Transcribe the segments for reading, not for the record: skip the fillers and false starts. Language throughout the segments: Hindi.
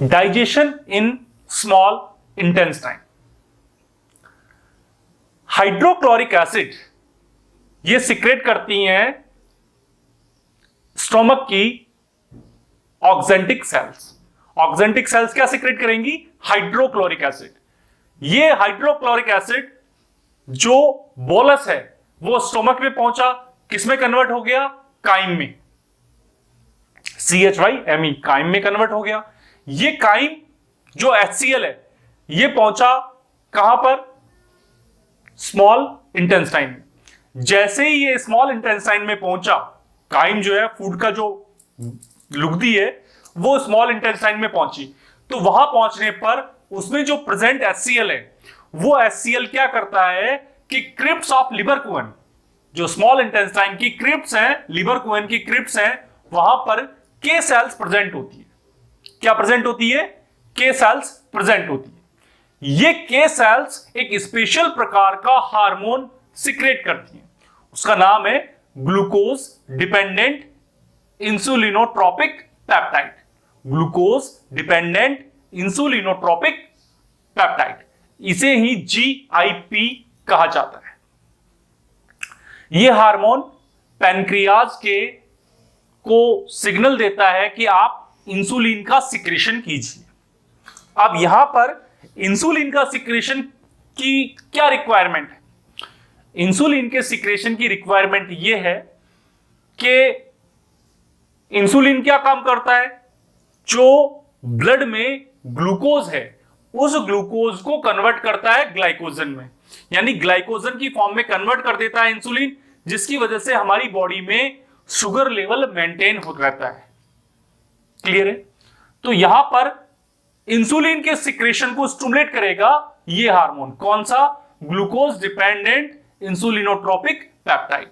Digestion in small intestine. Hydrochloric acid ये सिक्रेट करती हैं स्टोमक की ऑक्जेंटिक सेल्स। ऑक्जेंटिक सेल्स क्या सिक्रेट करेंगी? Hydrochloric acid. ये हाइड्रोक्लोरिक एसिड जो बोलस है वो स्टोमक में पहुंचा, किसमें कन्वर्ट हो गया? काइम में। CHYME काइम में कन्वर्ट हो गया। ये काइम जो HCl है ये पहुंचा कहां पर? स्मॉल इंटेस्टाइन में। जैसे ही ये स्मॉल इंटेस्टाइन में पहुंचा, काइम जो है फूड का जो लुगदी है वो स्मॉल इंटेस्टाइन में पहुंची, तो वहां पहुंचने पर उसमें जो प्रेजेंट HCl है वो HCl क्या करता है कि क्रिप्स ऑफ लिबरकुइन, जो स्मॉल इंटेस्टाइन की क्रिप्स हैं, लिबरकुइन की क्रिप्स हैं, वहां पर के सेल्स प्रेजेंट होती है। क्या प्रेजेंट होती है? के सेल्स प्रेजेंट होती है। ये के सेल्स एक स्पेशल प्रकार का हार्मोन सिक्रेट करती हैं, उसका नाम है glucose dependent insulinotropic peptide. Glucose dependent insulinotropic peptide, इसे ही GIP कहा जाता है। यह हार्मोन पैनक्रियाज के को सिग्नल देता है कि आप इंसुलिन का सिक्रेशन कीजिए। अब यहां पर इंसुलिन का सिक्रेशन की क्या रिक्वायरमेंट है? इंसुलिन के सिक्रेशन की रिक्वायरमेंट यह है कि इंसुलिन क्या काम करता है? जो ब्लड में ग्लूकोज है उस ग्लूकोज को कन्वर्ट करता है ग्लाइकोजन में, यानी ग्लाइकोजन की फॉर्म में कन्वर्ट कर देता है इंसुलिन, जिसकी वजह से हमारी बॉडी में शुगर लेवल मेंटेन हो रहता है। क्लियर है? तो यहां पर इंसुलिन के सिक्रेशन को स्टिमुलेट करेगा ये हार्मोन। कौन सा? Glucose dependent insulinotropic peptide.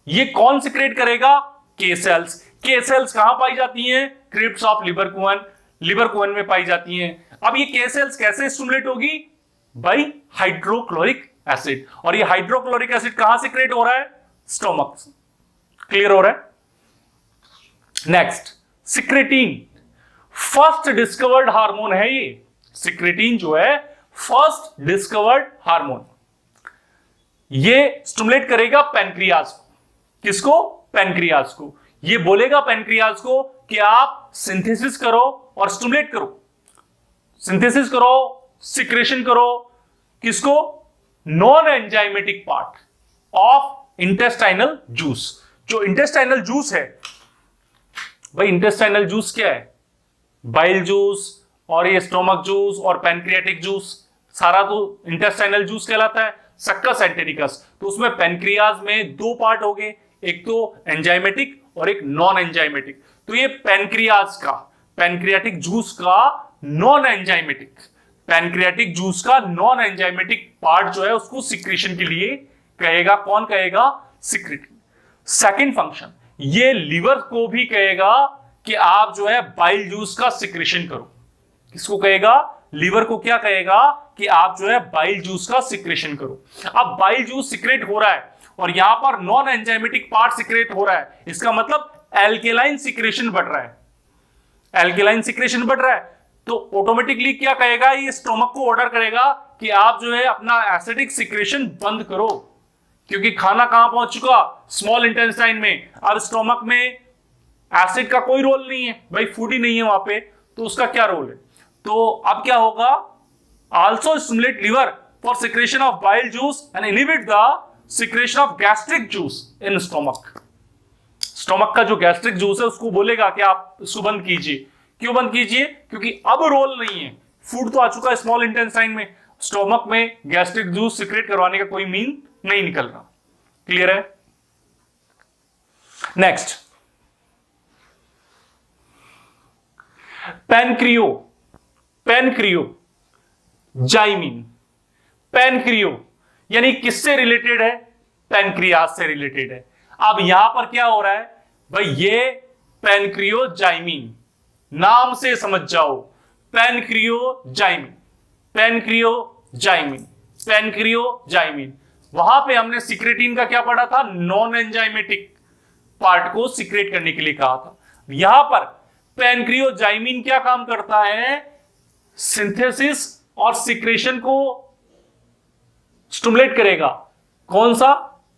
ये कौन सिक्रेट करेगा? के सेल्स। के सेल्स कहां पाई जाती हैं? क्रिप्स ऑफ लिबरकुइन, लिबरकुइन में पाई जाती हैं। अब ये के सेल्स कैसे स्टिमुलेट होगी? By hydrochloric acid. और ये हाइड्रोक्लोरिक एसिड कहां सिक्रेट हो रहा है? स्टोमक से। क्लियर हो रहा है? Next, secretin. First discovered hormone है ये। सिक्रेटिन जो है फर्स्ट डिस्कवर्ड हार्मोन। ये स्टिमुलेट करेगा पैनक्रियाज को। किसको? पैनक्रियाज को। ये बोलेगा पैनक्रियाज को कि आप सिंथेसिस करो और स्टिमुलेट करो, सिंथेसिस करो, सिक्रेशन करो। किसको? Non enzymatic part of intestinal juice. जो इंटेस्टाइनल जूस है भाई, इंटेस्टाइनल जूस क्या है? बाइल जूस और ये स्टोमक जूस और पैनक्रियाटिक जूस, सारा तो इंटेस्टाइनल जूस कहलाता है। सक्कस एंटेरिकस, तो उसमें पैनक्रियाज में दो पार्ट हो गए, एक तो एंजाइमेटिक और एक नॉन एंजाइमेटिक। तो ये पैनक्रियाज का, पैनक्रियाटिक जूस का नॉन एंजाइमेटिक, पैनक्रियाटिक जूस का नॉन एंजाइमेटिक पार्ट जो है उसको सिक्रेशन के लिए कहेगा। कौन कहेगा? सिक्रेटिन। सेकंड फंक्शन, ये लीवर को भी कहेगा कि आप जो है बाइल जूस का सिक्रेशन करो। किसको कहेगा? लीवर को क्या कहेगा? कि आप जो है बाइल जूस का सिक्रेशन करो। अब बाइल जूस सिक्रेट हो रहा है और यहां पर नॉन एंजाइमेटिक पार्ट सिक्रेट हो रहा है, इसका मतलब एल्केलाइन सिक्रेशन बढ़ रहा है। एल्केलाइन सिक्रेशन बढ़ रहा है तो ऑटोमेटिकली क्या कहेगा? ये स्टोमक को ऑर्डर करेगा कि आप जो है अपना एसिडिक सिक्रेशन बंद करो, क्योंकि खाना कहां पहुंच चुका? स्मॉल इंटेस्टाइन में। अब स्टोमक में एसिड का कोई रोल नहीं है भाई, फूड ही नहीं है वहां पे, तो उसका क्या रोल है? तो अब क्या होगा? Also stimulate liver for secretion of bile juice and inhibit the secretion of gastric juice in stomach. Stomach का जो गैस्ट्रिक जूस है उसको बोलेगा कि आप इसको बंद कीजिए। क्यों बंद कीजिए? क्योंकि अब रोल नहीं है, फूड तो आ चुका है स्मॉल इंटेस्टाइन में, स्टोमक में गैस्ट्रिक जूस सिक्रेट करवाने का कोई मीन नहीं निकल रहा। क्लियर है? नेक्स्ट, पैनक्रियो, पैनक्रियो जाइमिन। पैनक्रियो यानी किससे रिलेटेड है? पैनक्रियाज से रिलेटेड है। अब यहां पर क्या हो रहा है भाई? ये पैनक्रियोजाइमिन, नाम से समझ जाओ, पैनक्रियोजाइमिन, पैनक्रियोजाइमिन, पैनक्रियोजाइमिन। वहां पे हमने सिक्रेटिन का क्या पढ़ा था? नॉन एंजाइमेटिक पार्ट को सिक्रेट करने के लिए कहा था। यहां पर पैनक्रियोजाइमिन क्या काम करता है? सिंथेसिस और सिक्रेशन को स्टिमुलेट करेगा। कौन सा?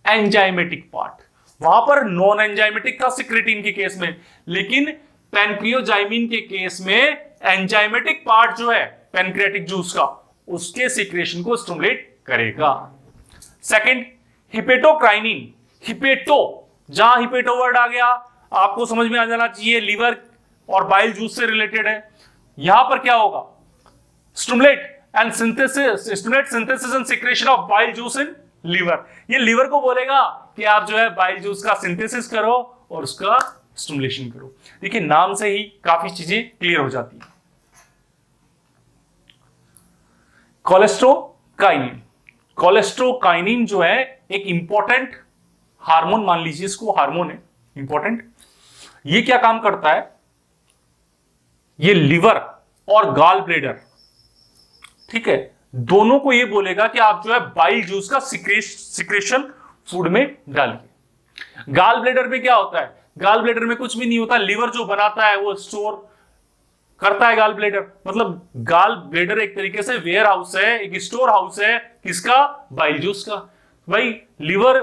Enzymatic part. वहां पर नॉन एंजाइमेटिक था सिक्रेटिन के केस में, लेकिन पैनक्रियोजाइमिन के केस में एंजाइमेटिक पार्ट जो है पैनक्रियाटिक जूस का, उसके सिक्रेशन को स्टिमुलेट करेगा। सेकंड, हिपेटोकाइनिन। हिपेटो, जहां हिपेटो वर्ड आ गया आपको समझ में आ जाना चाहिए लीवर और बाइल जूस से रिलेटेड है। यहां पर क्या होगा? Stimulate and synthesis and secretion of bile juice in liver. ये लीवर को बोलेगा कि आप जो है बाइल जूस का सिंथेसिस करो और उसका स्टिमुलेशन करो। देखिए नाम से ही काफी चीजें क्लियर हो जाती है। कोलेस्ट्रोकाइनिन। कोलेस्ट्रोकाइनिन जो है एक इंपॉर्टेंट हार्मोन, मान लीजिए इसको हार्मोन है इंपॉर्टेंट। ये क्या काम करता है? ये लिवर और गाल ब्लेडर, ठीक है, दोनों को ये बोलेगा कि आप जो है बाइल जूस का सिक्रेशन फूड में डालिए। गाल ब्लेडर में क्या होता है? गाल ब्लेडर में कुछ भी नहीं होता, लिवर जो बनाता है वो स्टोर करता है गाल ब्लेडर। मतलब गाल ब्लेडर एक तरीके से वेयर हाउस है, एक स्टोर हाउस है किसका? बाइल जूस का। भाई लिवर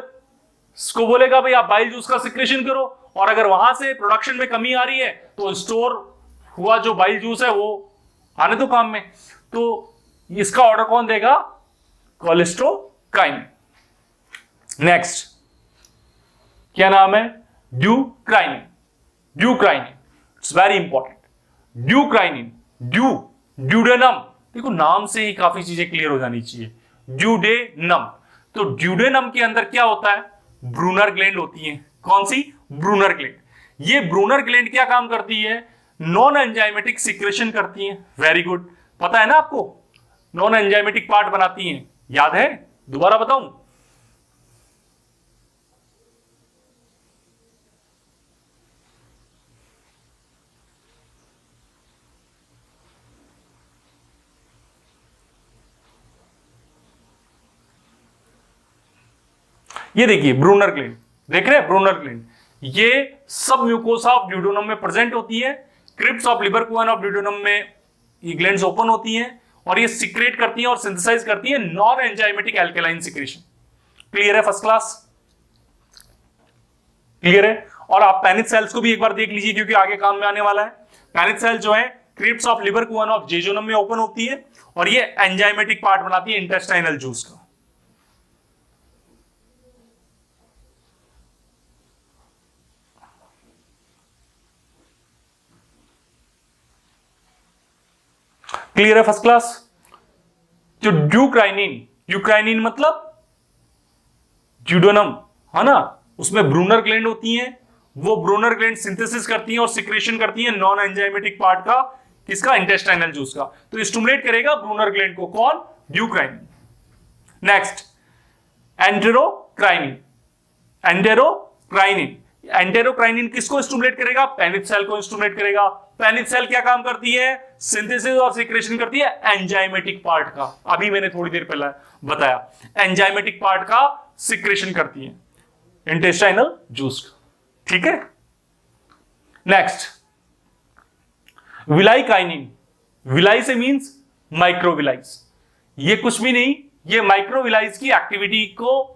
को बोलेगा भाई आप बाइल जूस का सिक्रेशन करो, और अगर वहां से प्रोडक्शन में कमी आ रही है तो स्टोर हुआ जो बाइल जूस है वो आने दो काम में। तो इसका ऑर्डर कौन देगा? कोलेस्ट्रोकाइनिन। नेक्स्ट क्या नाम है? ड्यूक्राइनिन। ड्यूक्राइनिन इट्स वेरी इंपॉर्टेंट। ड्यूक्राइनिन, ड्यूडेनम, देखो नाम से ही काफी चीजें क्लियर हो जानी चाहिए। ड्यूडेनम, तो ड्यूडेनम के अंदर क्या होता है? ब्रूनर ग्लैंड होती है। कौन सी? Brunner gland. ये ब्रूनर ग्लैंड क्या काम करती है? नॉन एंजाइमेटिक सिक्रेशन करती है। वेरी गुड, पता है ना आपको, नॉन एंजाइमेटिक पार्ट बनाती हैं, याद है? दोबारा बताऊं? ये देखिए ब्रूनर ग्लैंड, देख रहे हैं ब्रूनर ग्लैंड, ये सब म्यूकोसा ऑफ ड्यूडेनम में प्रेजेंट होती है। क्रिप्स ऑफ लिबरकुइन ऑफ ड्यूडेनम में ये ग्लैंड्स ओपन होती हैं और ये सिक्रेट करती हैं और सिंथेसाइज करती हैं non enzymatic alkaline secretion. Clear है? फर्स्ट क्लास, क्लियर है? और आप पैनिथ सेल्स को भी एक बार देख लीजिए क्योंकि आगे काम में आने वाला है। पैनिथ सेल जो है क्रिप्स ऑफ लिबरकुइन ऑफ जेजोनम में ओपन होती है और ये एंजाइमेटिक पार्ट बनाती है इंटेस्टाइनल जूस का। क्लियर है? First class. जो ड्यूक्राइनिन मतलब ड्यूडेनम है ना, उसमें ब्रूनर ग्लैंड होती हैं, वो ब्रूनर ग्लैंड सिंथेसिस करती हैं और सिक्रेशन करती हैं नॉन एंजाइमेटिक पार्ट का, किसका? इंटेस्टाइनल जूस का। तो स्टिमुलेट करेगा ब्रूनर ग्लैंड को, कौन? ड्यूक्राइनिन। नेक्स्ट एंटेरोक्राइनिन। एंटेरोक्राइनिन, एंटेरोक्राइनिन किसको स्टिमुलेट करेगा? पैनिथ सेल को स्टिमुलेट करेगा। पैनिथ सेल क्या काम करती है? सिंथेसिस और सिक्रेशन करती है एंजाइमेटिक पार्ट का। अभी मैंने थोड़ी देर पहले बताया, एंजाइमेटिक पार्ट का सिक्रेशन करती है इंटेस्टाइनल जूस का। ठीक है? नेक्स्ट विलाइकाइनिन। विलाई से मींस माइक्रोविलाइज। ये कुछ भी नहीं, ये माइक्रोविलाइज की एक्टिविटी को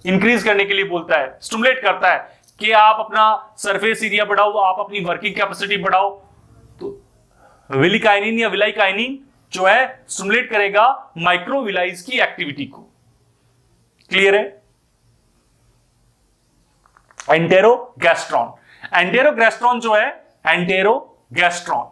इंक्रीज करने के लिए बोलता है, स्टिमुलेट करता है कि आप अपना सरफेस एरिया बढ़ाओ, आप अपनी वर्किंग कैपेसिटी बढ़ाओ। तो विलिकाइनिन या विलाइकाइनिन जो है स्टिमुलेट करेगा माइक्रोविलाइज की एक्टिविटी को। क्लियर है? एंटेरोगैस्ट्रॉन। एंटेरोगैस्ट्रॉन जो है, एंटेरोगैस्ट्रॉन,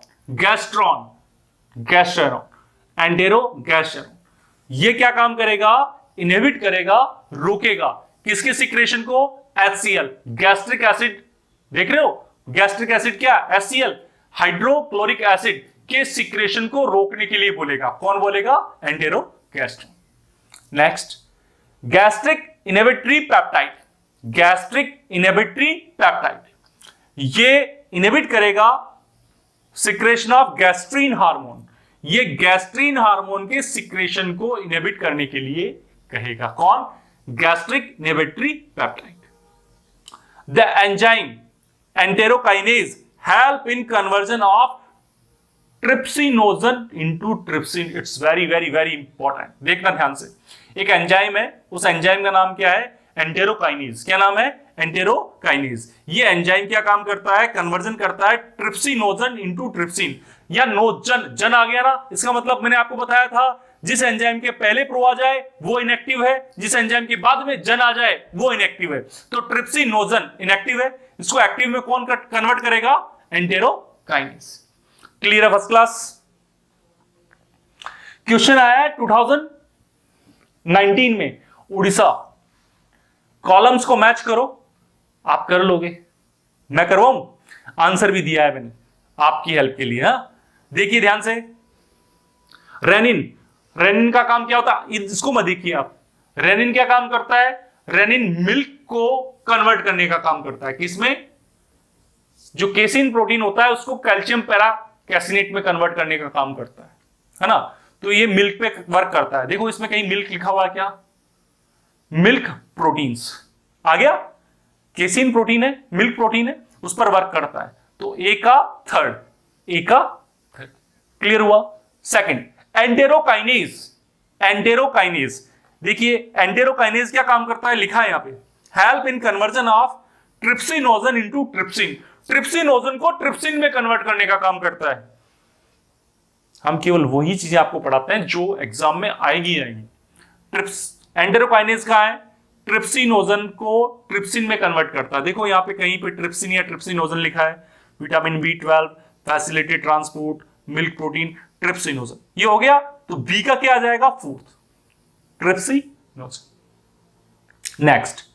ये क्या काम करेगा? इनहिबिट करेगा, रोकेगा किसके सिक्रेशन को? HCl, gastric acid. देख रहे हो? गैस्ट्रिक एसिड क्या? HCl, हाइड्रोक्लोरिक एसिड के सिक्रेशन को रोकने के लिए बोलेगा। कौन बोलेगा? Enterogastrone. Next gastric inhibitory peptide. Gastric inhibitory peptide, ये इनहिबिट करेगा सिक्रेशन ऑफ गैस्ट्रीन हार्मोन। ये गैस्ट्रीन हार्मोन के सिक्रेशन को इनहिबिट करने के लिए कहेगा। कौन? Gastric inhibitory peptide. The enzyme enterokinase help in conversion of trypsinogen into trypsin. It's very very very important, देखना ध्यान से। एक एंजाइम है, उस एंजाइम का नाम क्या है? एंटेरोकाइनेज। क्या नाम है? एंटेरोकाइनेज। ये एंजाइम क्या काम करता है? कन्वर्जन करता है ट्रिप्सिनोजन इनटू ट्रिप्सिन, या नोजन। जन आ गया ना, इसका मतलब मैंने आपको बताया था, जिस एंजाइम के पहले प्रो आ जाए वो इनएक्टिव है, जिस एंजाइम के बाद में जन आ जाए वो इनएक्टिव है। तो ट्रिप्सिनोजन इनएक्टिव है, इसको एक्टिव में कौन कन्वर्ट करेगा? एंटेरोकाइनेज। क्लियर है? First class. क्वेश्चन आया है 2019 में, उड़ीसा। कॉलम्स को मैच करो, आप कर लोगे, मैं करवाऊं? आंसर भी दिया है मैंने आपकी हेल्प के लिए। हाँ, देखिए ध्यान से। रेनिन, रेनिन का काम क्या होता है? इसको मत देखिए आप। रेनिन क्या काम करता है? रेनिन मिल्क को कन्वर्ट करने का काम करता है। किसमें? जो केसिन प्रोटीन होता है उसको कैल्शियम पैरा कैसिनेट में कन्वर्ट करने का काम करता है ना? तो ये मिल्क पे वर्क करता है। देखो इसमें कहीं मिल्क लिखा हुआ है क्या? मिल्क प्रोटीन्स आ गया। केसिन प्रोटीन है, मिल्क प्रोटीन है, उस पर वर्क करता है। तो ए का थर्ड, ए का थर्ड। क्लियर हुआ? Second, enterokinase. एंटेरोकाइनेज, देखिए एंटेरोकाइनेज क्या काम करता है? लिखा है यहां पे, help in conversion of trypsinogen into trypsin. Trypsinogen को ट्रिप्सिन में कन्वर्ट करने का काम करता है। हम केवल वही चीजें आपको पढ़ाते हैं जो एग्जाम में आएगी। एंटेरोकाइनेज कहां है? ट्रिप्सिनोजन को ट्रिप्सिन में कन्वर्ट करता है। देखो यहां पे कहीं पे ट्रिप्सिन या ट्रिप्सिनोजन लिखा है। Vitamin B12, facilitated transport, milk protein, trypsinogen. ये हो गया। तो बी का क्या आ जाएगा? Fourth, trypsinogen. Next,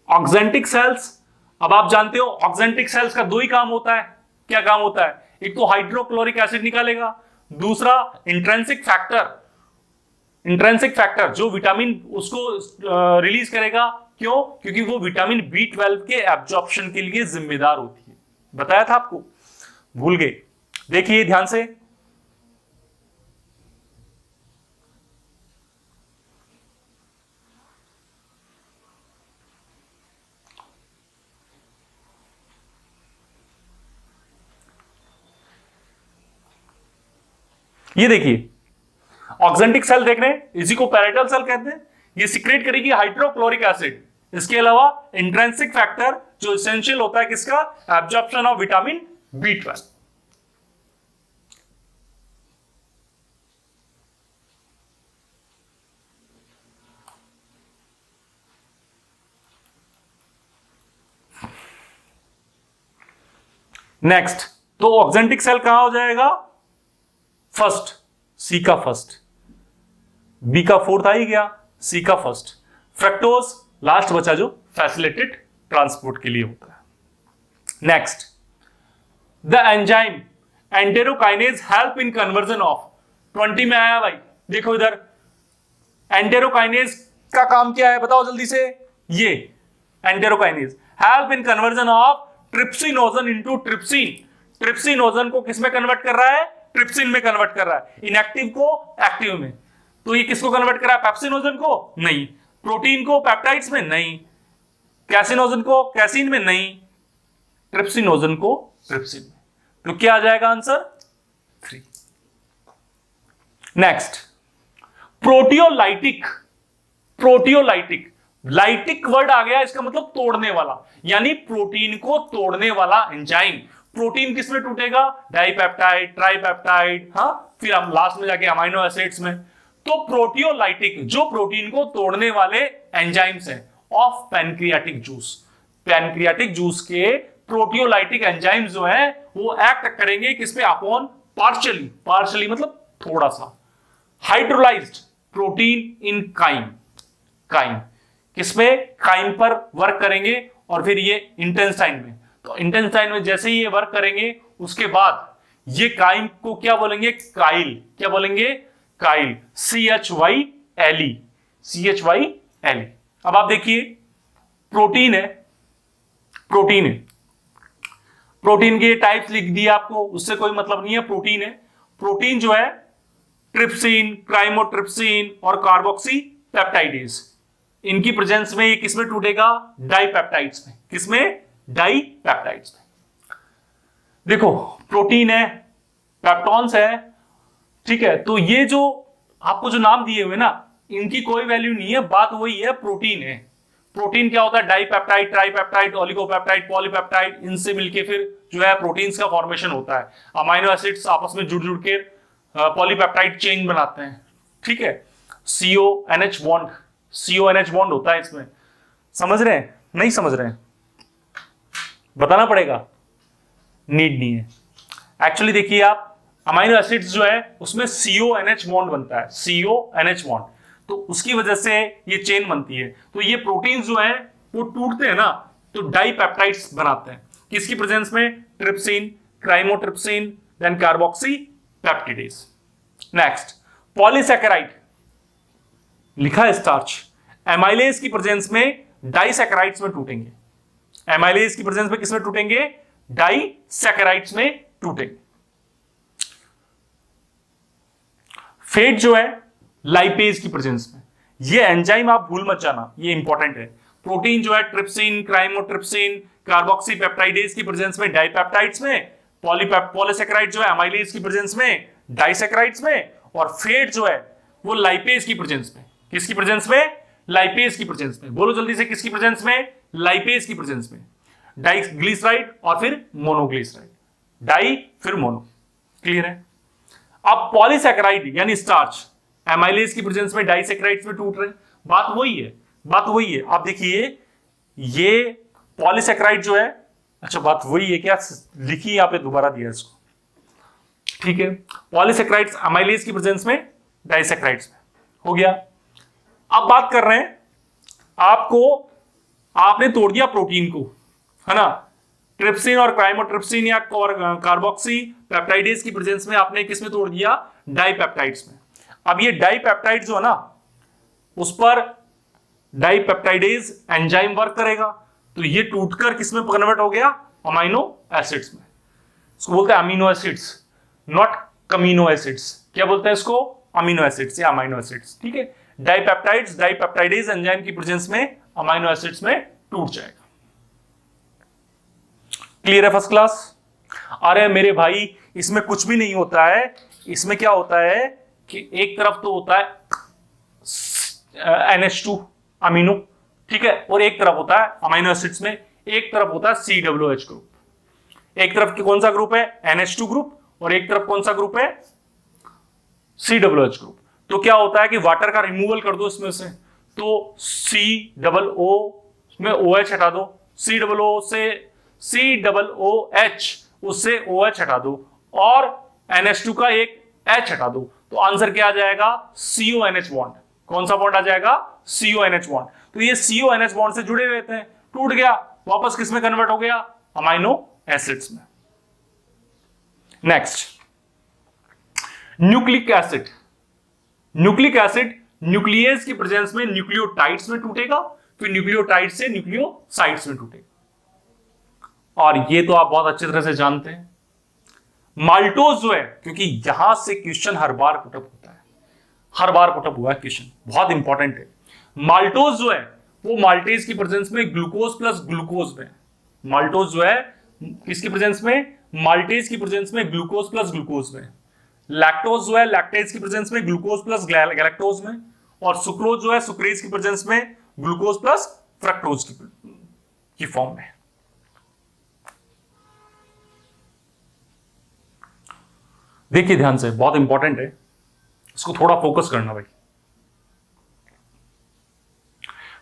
oxyntic cells. अब आप जानते हो ऑक्जेंटिक सेल्स का दो ही काम होता है। क्या काम होता है? एक तो हाइड्रोक्लोरिक एसिड निकालेगा, दूसरा इंट्रिंसिक फैक्टर। इंट्रिंसिक फैक्टर जो विटामिन उसको रिलीज करेगा। क्यों? क्योंकि वो विटामिन B12 के एब्जॉर्प्शन के लिए जिम्मेदार होती है। बताया था आपको, भूल गए? देखिए ध्यान से। ये देखिए ऑक्जेंटिक सेल देख रहे हैं, इसी को पैराइटल सेल कहते हैं। ये सिक्रेट करेगी हाइड्रोक्लोरिक एसिड। इसके अलावा इंट्रिंसिक फैक्टर जो एसेंशियल होता है किसका? Absorption of vitamin B12। Next, तो ऑक्जेंटिक सेल कहां हो जाएगा? फर्स्ट, सी का फर्स्ट। बी का फोर्थ आ ही गया, सी का फर्स्ट। फ्रक्टोज लास्ट बचा जो फैसिलिटेड ट्रांसपोर्ट के लिए होता है। Next, the enzyme enterokinase help in conversion of. 20 में आया भाई, देखो इधर एंटेरोकाइनेज का काम क्या है बताओ जल्दी से। ये enterokinase help in conversion of trypsinogen into trypsin. Trypsinogen को किस में कन्वर्ट कर रहा है? ट्रिप्सिन में कन्वर्ट कर रहा है। इनएक्टिव को एक्टिव में। तो ये किसको कन्वर्ट कर रहा है? पेप्सिनोजन को? नहीं। प्रोटीन को पेप्टाइड्स में? नहीं। कैसिनोजन को कैसिन में? नहीं। ट्रिप्सिनोजन को ट्रिप्सिन में। तो क्या आ जाएगा answer? 3। Next, proteolytic. Proteolytic, lytic word आ गया, इसका मतलब तोड़ने वाला, यानी प्रोटीन को तोड़ने वाला एंजाइम। प्रोटीन किस में टूटेगा? डाइपेप्टाइड, ट्राइपेप्टाइड, हाँ, फिर हम लास्ट में जाके अमाइनो एसिड्स में। तो प्रोटियोलाइटिक जो प्रोटीन को तोड़ने वाले एंजाइम्स हैं of pancreatic juice. Pancreatic juice के प्रोटियोलाइटिक एंजाइम्स जो हैं वो एक्ट करेंगे किस पे? अपॉन पार्शियली, पार्शियली मतलब थोड़ा सा, hydrolysed protein in chyme. Chyme किसमें? काइम पर वर्क करेंगे और फिर ये इंटेस्टाइन में। तो इंटेस्टाइन में जैसे ही ये वर्क करेंगे उसके बाद ये काइम को क्या बोलेंगे? काइल। क्या बोलेंगे? काइल। CHYLE, CHYLE। अब आप देखिए प्रोटीन है, प्रोटीन है, प्रोटीन के टाइप्स लिख दिए आपको, उससे कोई मतलब नहीं है। प्रोटीन है, प्रोटीन जो है ट्रिप्सिन, क्राइमोट्रिप्सिन और कार्बोक्सी पेप्टाइडेज, इनकी प्रेजेंस में ये किसमें टूटेगा? डाइपेप्टाइड्स में। किसमें? डाइपेप्टाइड्स में। देखो प्रोटीन है, पेप्टॉन्स है, ठीक है। तो ये जो आपको जो नाम दिए हुए ना, इनकी कोई वैल्यू नहीं है, बात वही है, प्रोटीन है। प्रोटीन क्या होता है? डाइपेप्टाइड, ट्राइपेप्टाइड, ओलिगोपेप्टाइड, पॉलीपेप्टाइड, इनसे मिलके फिर जो है प्रोटीन्स का फॉर्मेशन होता है। अमाइनो एसिड्स आपस में जुड़ जुड़ के पॉलीपेप्टाइड चेन बनाते हैं, ठीक है। CONH बॉन्ड, CONH बॉन्ड होता है इसमें। समझ रहे हैं? नहीं समझ रहे हैं? बताना पड़ेगा? नीड नहीं है। एक्चुअली देखिए आप, अमाइनो एसिड्स जो है उसमें CONH बॉन्ड बनता है, CONH बॉन्ड, तो उसकी वजह से ये चेन बनती है। तो ये प्रोटीन जो है वो टूटते हैं ना, तो डाइपेप्टाइड्स बनाते हैं। किसकी प्रेजेंस में? Trypsin, chymotrypsin, then carboxy peptidase. Next, polysaccharide, लिखा है स्टार्च। एमाइलेज की प्रेजेंस में डाइसैकेराइड्स में टूटेंगे। एमाइलेज की प्रेजेंस में किसमें टूटेंगे? डाइसैकेराइड्स में टूटेंगे। फेट जो है लाइपेज की प्रेजेंस में। ये एंजाइम आप भूल मत जाना, ये इंपॉर्टेंट है। प्रोटीन जो है ट्रिप्सिन, क्राइमोट्रिप्सिन, कार्बोक्सी पेप्टाइडेज की प्रेजेंस में डाइपेप्टाइड्स में, पॉलीसैकेराइड जो है अमाइलेज की प्रेजेंस में डाइसैकेराइड्स में, और फेट जो है वो लाइपेज की प्रेजेंस में। किसकी प्रेजेंस में? लाइपेज की प्रेजेंस में। बोलो जल्दी से, किसकी प्रेजेंस में? लाइपेज की प्रेजेंस में। डाइग्लिसराइड और फिर मोनोग्लिसराइड, डाई फिर मोनो। क्लियर है? अब पॉलीसैकेराइड यानी स्टार्च एमाइलेज की प्रेजेंस में डाइसैकेराइड्स में टूट रहे हैं। बात वही है, बात वही है। आप देखिए ये पॉलीसैकेराइड जो है, अच्छा बात वही है क्या? लिखी यहां पे दोबारा दिया इसको, ठीक है। पॉलीसैकेराइड्स एमाइलेज की प्रेजेंस में डाइसैकेराइड्स में हो गया। अब बात कर रहे हैं आपने तोड़ दिया प्रोटीन को, है ना। ट्रिप्सिन और क्राइमोट्रिप्सिन या कार्बोक्सी पेप्टाइडेज की प्रेजेंस में आपने किस में तोड़ दिया? डाइपेप्टाइड्स में। अब ये डाइपेप्टाइड जो है ना, उस पर डाइपेप्टाइडेज एंजाइम वर्क करेगा, तो ये टूटकर किस में कन्वर्ट हो गया? अमाइनो एसिड्स में। इसको बोलते हैं अमीनो एसिड्स, नॉट कमीनो एसिड्स। क्या बोलते हैं इसको? अमीनो एसिड्स या अमाइनो एसिड्स, ठीक है। डाइपेप्टाइड्स, डाइपेप्टाइडेज एंजाइम की प्रेजेंस में अमाइनो एसिड्स में टूट जाएगा। क्लियर है? First class. अरे मेरे भाई, इसमें कुछ भी नहीं होता है। इसमें क्या होता है कि एक तरफ तो होता है NH2 अमीनो, ठीक है, और एक तरफ होता है अमीनो एसिड्स में, एक तरफ होता है COOH ग्रुप। एक तरफ कौन सा ग्रुप है? NH2 ग्रुप, और एक तरफ कौन सा ग्रुप है? COOH group. तो क्या होता है कि वाटर का रिमूवल कर दो इसमें से, तो COO में OH हटा दो, COO से COOH, उससे OH हटा दो, और NH2 का एक H हटा दो, तो आंसर क्या आ जाएगा? CONH bond. कौन सा बॉन्ड आ जाएगा? CONH bond. तो ये CONH बॉन्ड से जुड़े हुए थे, टूट गया, वापस किस में कन्वर्ट हो गया? अमाइनो एसिड्स में। Next, nucleic acid. Nucleic acid nucleus की प्रेजेंस में न्यूक्लियोटाइड्स में टूटेगा, फिर न्यूक्लियोटाइड से न्यूक्लियोसाइड्स में टूटेगा। और ये तो आप बहुत अच्छी तरह से जानते हैं। माल्टोज जो है, क्योंकि यहां से क्वेश्चन हर बार पुटअप होता है, हर बार पुटअप हुआ है क्वेश्चन, बहुत इंपॉर्टेंट है। माल्टोज जो है वो माल्टेज की प्रेजेंस में ग्लूकोज प्लस ग्लूकोज में। माल्टोज जो है किसकी प्रेजेंस में? माल्टेज की प्रेजेंस में ग्लूकोज प्लस ग्लूकोज में। लैक्टोज जो है लैक्टेज की प्रेजेंस में ग्लूकोज प्लस गैलेक्टोज में। और सुक्रोज जो है सुक्रेज की प्रेजेंस में ग्लूकोज प्लस फ्रक्टोज की फॉर्म में। देखिए ध्यान से, बहुत इंपॉर्टेंट है, इसको थोड़ा फोकस करना भाई।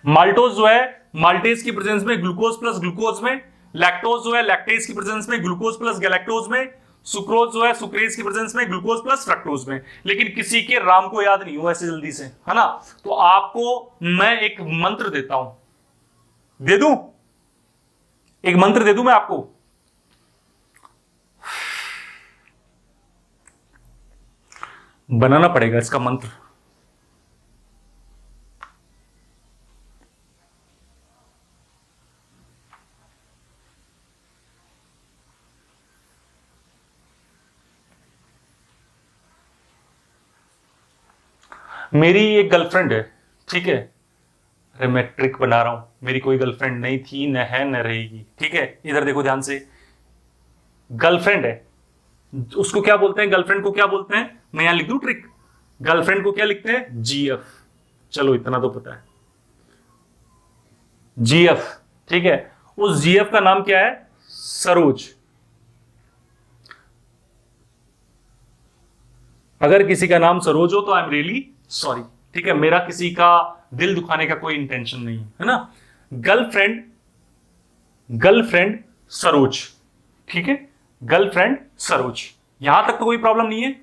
माल्टोज जो है माल्टेज की प्रेजेंस में ग्लूकोज प्लस ग्लूकोज में। लैक्टोज जो है लैक्टेज की प्रेजेंस में ग्लूकोज प्लस गैलेक्टोज में। सुक्रोज जो है सुक्रेज की प्रेजेंस में ग्लूकोज प्लस फ्रक्टोज में। लेकिन किसी के राम को याद नहीं हुआ ऐसे जल्दी से, है ना। तो आपको मैं एक मंत्र देता हूं, दे दूं? एक मंत्र दे दूं मैं आपको? बनाना पड़ेगा इसका मंत्र। मेरी एक गर्लफ्रेंड है, ठीक है। अरे मैं ट्रिक बना रहा हूं, मेरी कोई गर्लफ्रेंड नहीं थी, न है, न रहेगी, ठीक है। इधर देखो ध्यान से, गर्लफ्रेंड है, उसको क्या बोलते हैं, गर्लफ्रेंड को क्या बोलते हैं, मैं यहां लिख दूं ट्रिक, गर्लफ्रेंड को क्या लिखते हैं, जीएफ। चलो इतना तो पता है, जीएफ, ठीक है। उस जीएफ का नाम क्या है, सरोज। अगर किसी का नाम सरोज हो तो आई एम रियली सॉरी, ठीक है, मेरा किसी का दिल दुखाने का कोई इंटेंशन नहीं है ना। गर्लफ्रेंड, गर्लफ्रेंड सरोज, ठीक है, गर्लफ्रेंड सरोज, यहां तक तो कोई प्रॉब्लम नहीं है।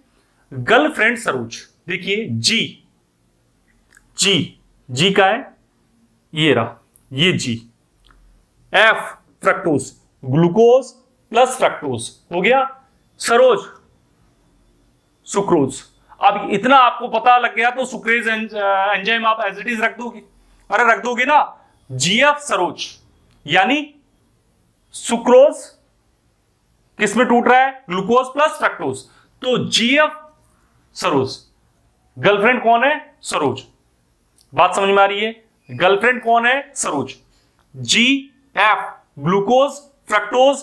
गर्लफ्रेंड सरोज, देखिए जी, जी, जी का है, ये रहा, ये जी। F fructose, glucose plus fructose हो गया, सरोज सुक्रोज। अब इतना आपको पता लग गया तो सुक्रेज एंजाइम आप एज इट इज रख दोगे, अरे रख दोगे ना, जीएफ सरोज, यानी सुक्रोज किस में टूट रहा है, ग्लूकोज प्लस फ्रक्टोज, तो जीएफ सरोज। गर्लफ्रेंड कौन है, सरोज, बात समझ में आ रही है, गर्लफ्रेंड कौन है, सरोज। जी एफ ग्लूकोज फ्रक्टोज,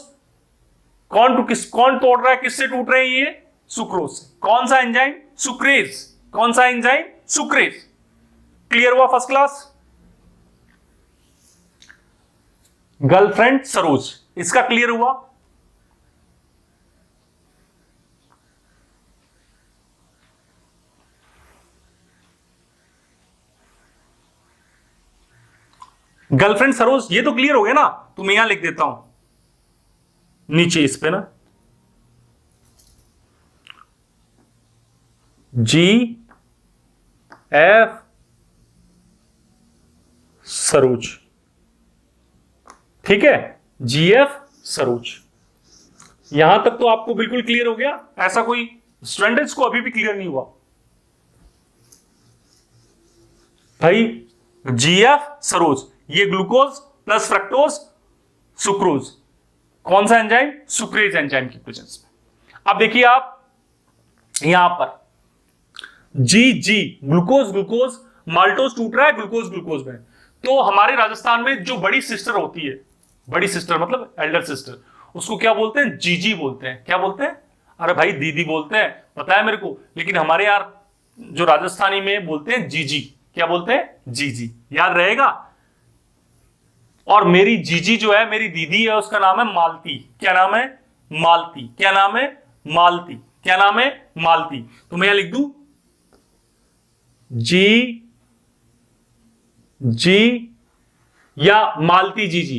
कौन तोड़ रहा है, किससे टूट रहे हैं ये, सुक्रोज से। कौन सा एंजाइम, सुक्रेज, कौन सा एंजाइम, सुक्रेज। क्लियर हुआ फर्स्ट क्लास। गर्लफ्रेंड सरोज, इसका क्लियर हुआ। गर्लफ्रेंड सरोज, ये तो क्लियर हो गया ना, तो मैं यहां लिख देता हूं नीचे इस पे ना, जी एफ सरोज, ठीक है, जी एफ सरोज। यहां तक तो आपको बिल्कुल क्लियर हो गया, ऐसा कोई स्टूडेंट है इसको अभी भी क्लियर नहीं हुआ भाई। जीएफ सरोज, ये ग्लूकोज प्लस फ्रक्टोज सुक्रोज, कौन सा एंजाइम, सुक्रेज एंजाइम की प्रेजेंस में। अब देखिए आप यहां पर जी जी, ग्लूकोज ग्लूकोज, माल्टोज टूट रहा है ग्लूकोज ग्लूकोज में, तो हमारे राजस्थान में जो बड़ी सिस्टर होती है, बड़ी सिस्टर मतलब एल्डर सिस्टर, उसको क्या बोलते हैं, जीजी बोलते हैं। क्या बोलते हैं, अरे भाई दीदी बोलते हैं, पता है मेरे को, लेकिन हमारे यार जो राजस्थानी में बोलते हैं जीजी, क्या बोलते हैं, जीजी, याद रहेगा। और मेरी जीजी जो है, मेरी दीदी है, उसका नाम है मालती। क्या नाम है, मालती। क्या नाम है, मालती। क्या नाम है, मालती। तो मैं यहां लिख दूं जी जी या मालती जीजी,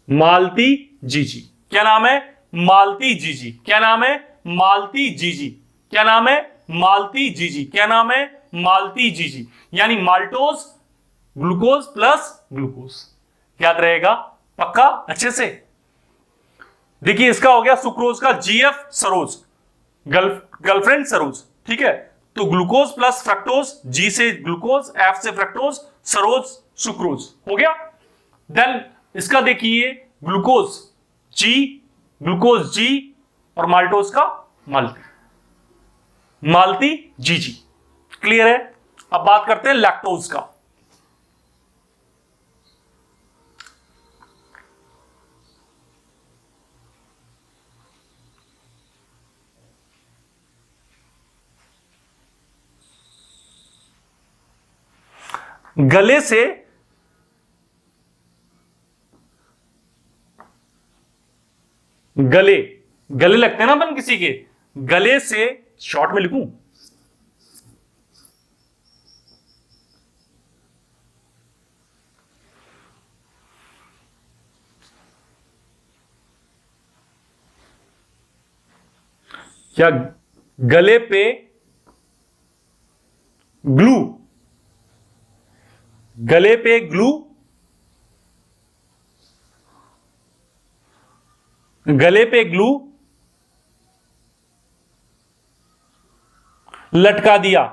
मालती जीजी। क्या नाम है, मालती जीजी। क्या नाम है, मालती जीजी। क्या नाम है, मालती जीजी। क्या नाम है, मालती जीजी, यानी माल्टोज ग्लूकोज प्लस ग्लूकोज। याद रहेगा पक्का अच्छे से। देखिए इसका हो गया सुक्रोज का, जीएफ सरोज, गर्लफ्रेंड सरोज, ठीक है। तो ग्लूकोज प्लस फ्रक्टोज, जी से ग्लूकोज, एफ से फ्रक्टोज, सरोज सुक्रोज हो गया। देन इसका देखिए ग्लूकोज जी, ग्लूकोज जी, और माल्टोज का माल्टी, मालती जी जी। क्लियर है। अब बात करते हैं लैक्टोज का। गले से गले, गले लगते हैं ना अपन किसी के, गले से शॉर्ट में लिखूं, या गले पे ग्लू, गले पे ग्लू, गले पे ग्लू लटका दिया,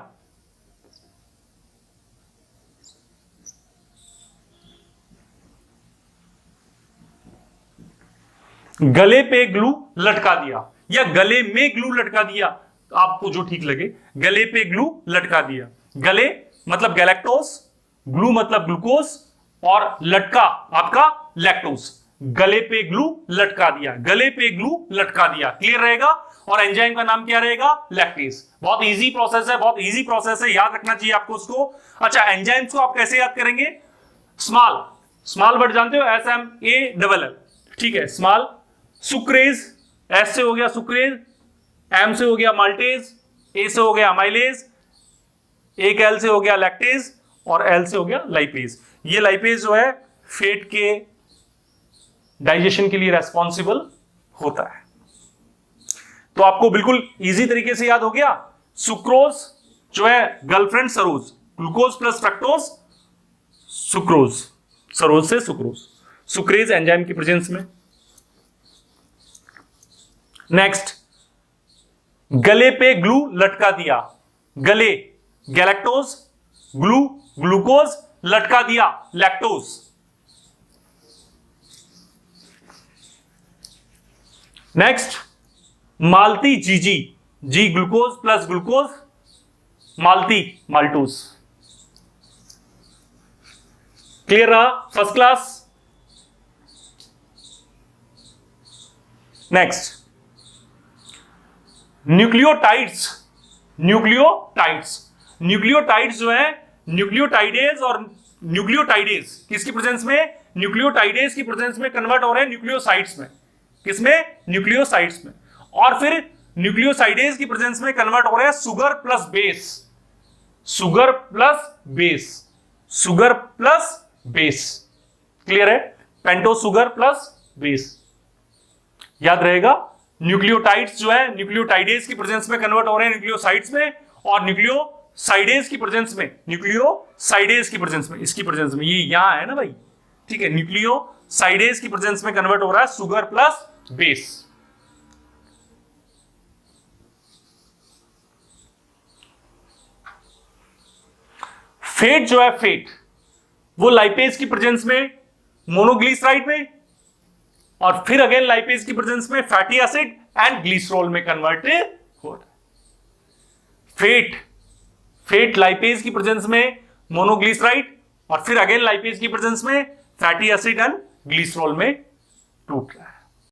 गले पे ग्लू लटका दिया, या गले में ग्लू लटका दिया, आपको जो ठीक लगे। गले पे ग्लू लटका दिया, गले मतलब गैलेक्टोज, ग्लू मतलब ग्लूकोज, और लटका आपका लैक्टोज। गले पे ग्लू लटका दिया, गले पे ग्लू लटका दिया, क्लियर रहेगा। और एंजाइम का नाम क्या रहेगा, लैक्टेज। बहुत इजी प्रोसेस है, बहुत इजी प्रोसेस है, याद रखना चाहिए आपको उसको। अच्छा, एंजाइम्स को आप कैसे याद करेंगे, स्मॉल, स्मॉल वर्ड जानते हो, SMALL, ठीक है, स्मॉल। सुक्रेज, एस से हो गया सुक्रेज, एम से हो गया माल्टेज, ए से हो गया अमाइलेज, एक एल से हो गया लैक्टेज और एल से हो गया लाइपेज। ये लाइपेज जो है फैट के डाइजेशन के लिए रेस्पॉन्सिबल होता है। तो आपको बिल्कुल इजी तरीके से याद हो गया। सुक्रोज जो है girlfriend Saroj, glucose plus fructose sucrose, Saroj से सुक्रोज, सुक्रेज एंजाइम की प्रेजेंस में। नेक्स्ट, गले पे ग्लू लटका दिया, गले गैलेक्टोज, ग्लू ग्लूकोज, लटका दिया लैक्टोज। नेक्स्ट, मालती जीजी, जी ग्लूकोज प्लस ग्लूकोज, मालती माल्टोज। क्लियर रहा, first class. Next, nucleotides, nucleotides, nucleotides जो है न्यूक्लियोटाइडेज और न्यूक्लियोटाइडेज किसकी प्रेजेंस में, न्यूक्लियोटाइडेज की प्रेजेंस में कन्वर्ट हो रहे हैं न्यूक्लियोसाइड्स में, किसमें, न्यूक्लियोसाइड्स में। और फिर न्यूक्लियोसाइडेज की प्रेजेंस में कन्वर्ट हो रहे हैं sugar plus base, sugar plus base, sugar plus base, clear है, पेंटो सुगर प्लस बेस, याद रहेगा। न्यूक्लियोटाइड्स जो है न्यूक्लियोटाइडेज की प्रेजेंस में कन्वर्ट हो रहे हैं न्यूक्लियोसाइड्स में, और न्यूक्लियोसाइडेज की प्रेजेंस में, न्यूक्लियोसाइडेज की प्रेजेंस में, इसकी प्रेजेंस में, ये यहां है ना भाई, ठीक है, न्यूक्लियोसाइडेज की प्रेजेंस में कन्वर्ट हो रहा है सुगर प्लस बेस। फेट जो है फेट, वो लाइपेज की प्रेजेंस में मोनोग्लिसराइड में, और फिर अगेन लाइपेज की प्रेजेंस में फैटी एसिड एंड ग्लिसरॉल में कन्वर्ट हो रहा है। फेट, फेट लाइपेज की प्रेजेंस में मोनोग्लिसराइड और फिर अगेन लाइपेज की प्रेजेंस में फैटी एसिड एंड ग्लिसरॉल में टूट रहा है।